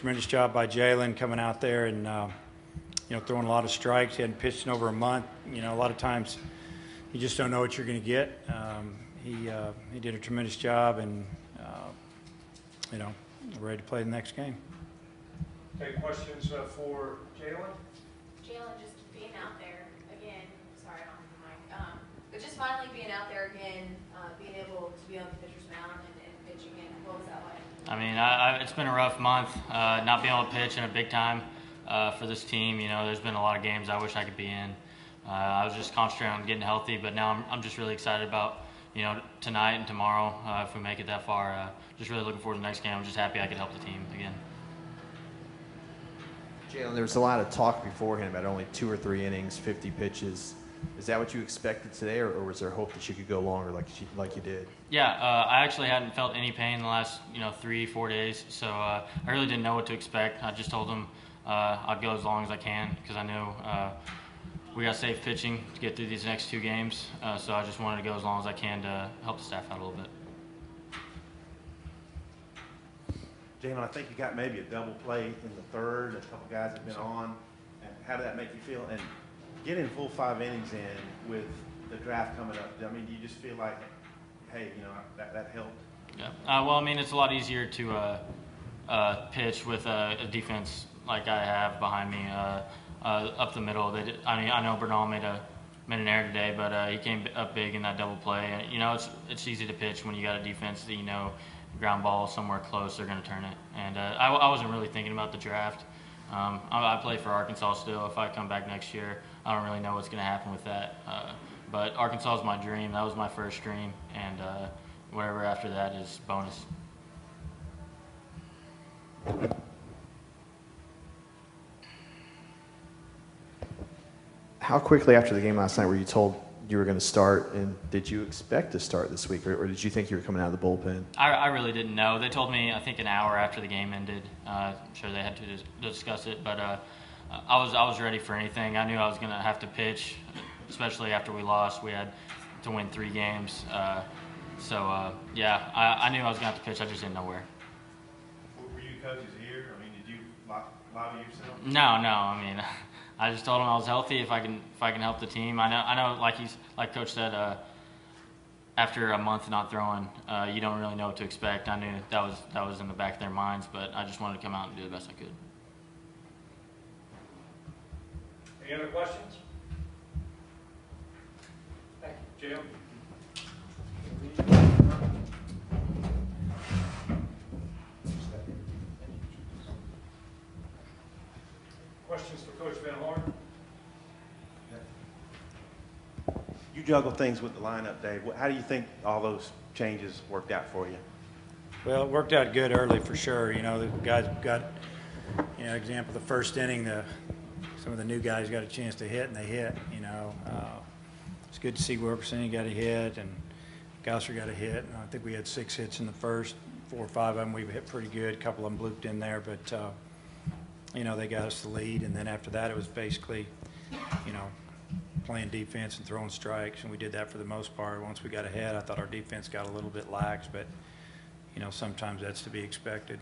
tremendous job by Jaylen coming out there and throwing a lot of strikes. He hadn't pitched in over a month. A lot of times you just don't know what you're going to get. He did a tremendous job, and we're ready to play the next game. Okay, questions for Jaylen? Jaylen, just being out there again. Sorry, I don't have the mic. But just finally being out there again, being able to be on the pitcher's mound and pitching in. What was that like? I mean, it's been a rough month, not being able to pitch in a big time for this team. There's been a lot of games I wish I could be in. I was just concentrating on getting healthy, but now I'm just really excited about tonight and tomorrow if we make it that far. Just really looking forward to the next game. I'm just happy I could help the team again. Jaylen, there was a lot of talk beforehand about only 2 or 3 innings, 50 pitches. Is that what you expected today, or was there hope that you could go longer like you did? Yeah, I actually hadn't felt any pain in the last 3-4 days, so I really didn't know what to expect. I just told them I'd go as long as I can because I knew we got safe pitching to get through these next 2 games. So I just wanted to go as long as I can to help the staff out a little bit. Jaylen, I think you got maybe a double play in the third. A couple guys have been on. And how did that make you feel? And getting full 5 innings in with the draft coming up, I mean, do you just feel like, hey, that helped? Yeah. Well, I mean, it's a lot easier to pitch with a defense like I have behind me up the middle. I know Bernal made an error today, but he came up big in that double play. It's easy to pitch when you got a defense that ground ball somewhere close, they're going to turn it. And I wasn't really thinking about the draft. I play for Arkansas still. If I come back next year, I don't really know what's going to happen with that. But Arkansas is my dream. That was my first dream, and whatever after that is bonus. How quickly after the game last night were you told you were going to start, and did you expect to start this week, or did you think you were coming out of the bullpen? I really didn't know. They told me, I think, an hour after the game ended. I'm sure they had to discuss it, but I was ready for anything. I knew I was going to have to pitch, especially after we lost. We had to win 3 games. Yeah, I knew I was going to have to pitch. I just didn't know where. Were you coach's ear? I mean, did you lobby yourself? No. I mean, I just told him I was healthy. If I can help the team. I know. Like Coach said, after a month not throwing, you don't really know what to expect. I knew that was in the back of their minds, but I just wanted to come out and do the best I could. Any other questions? Thank you. Jaylen? Questions for Coach Van Horn? You juggle things with the lineup, Dave. How do you think all those changes worked out for you? Well, it worked out good early for sure. The guys got, example, the first inning, some of the new guys got a chance to hit, and they hit. It's good to see Wilkerson got a hit, and Gausser got a hit. And I think we had 6 hits in the first. 4 or 5 of them we hit pretty good. A couple of them blooped in there, but they got us the lead, and then after that it was basically, playing defense and throwing strikes, and we did that for the most part. Once we got ahead, I thought our defense got a little bit lax, but sometimes that's to be expected.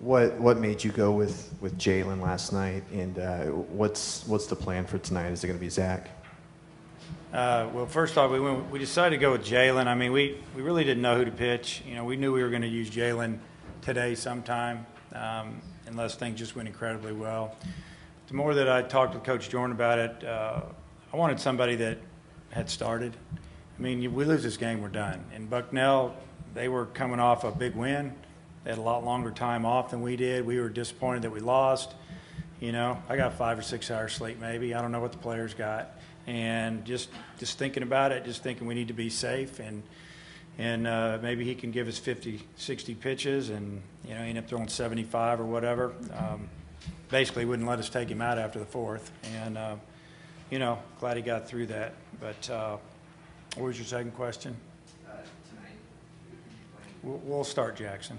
What made you go with Jaylen last night, and what's the plan for tonight? Is it going to be Zach? Well, first off, we decided to go with Jaylen. I mean, we really didn't know who to pitch. We knew we were going to use Jaylen today sometime, unless things just went incredibly well. The more that I talked to Coach Jordan about it, I wanted somebody that had started. I mean, we lose this game, we're done. In Bucknell, they were coming off a big win. They had a lot longer time off than we did. We were disappointed that we lost. I got 5 or 6 hours sleep maybe. I don't know what the players got. And just thinking about it, just thinking we need to be safe, and maybe he can give us 50, 60 pitches and, end up throwing 75 or whatever. Basically wouldn't let us take him out after the 4th. And, glad he got through that. But what was your second question? Tonight, We'll start Jackson.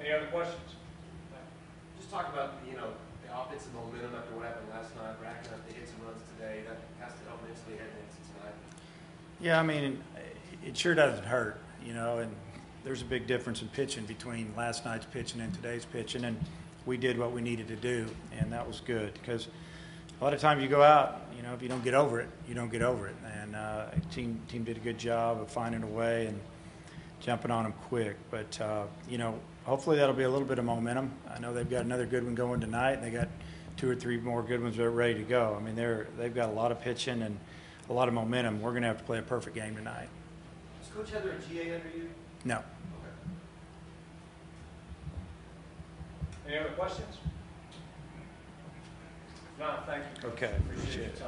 Any other questions? Just talk about the offensive momentum after what happened last night, racking up the hits and runs today. That has to help mentally heading into tonight. Yeah, I mean, it sure doesn't hurt, you know, and there's a big difference in pitching between last night's pitching and today's pitching, and we did what we needed to do, and that was good because a lot of times you go out, you know, if you don't get over it, you don't get over it, and team did a good job of finding a way and jumping on them quick, but you know, hopefully that'll be a little bit of momentum. I know they've got another good one going tonight, and they got 2 or 3 more good ones that are ready to go. I mean, they've got a lot of pitching and a lot of momentum. We're going to have to play a perfect game tonight. Is Coach Heather a GA under you? No. Any other questions? If not, thank you, Coach. Okay, Appreciate appreciate your it. time.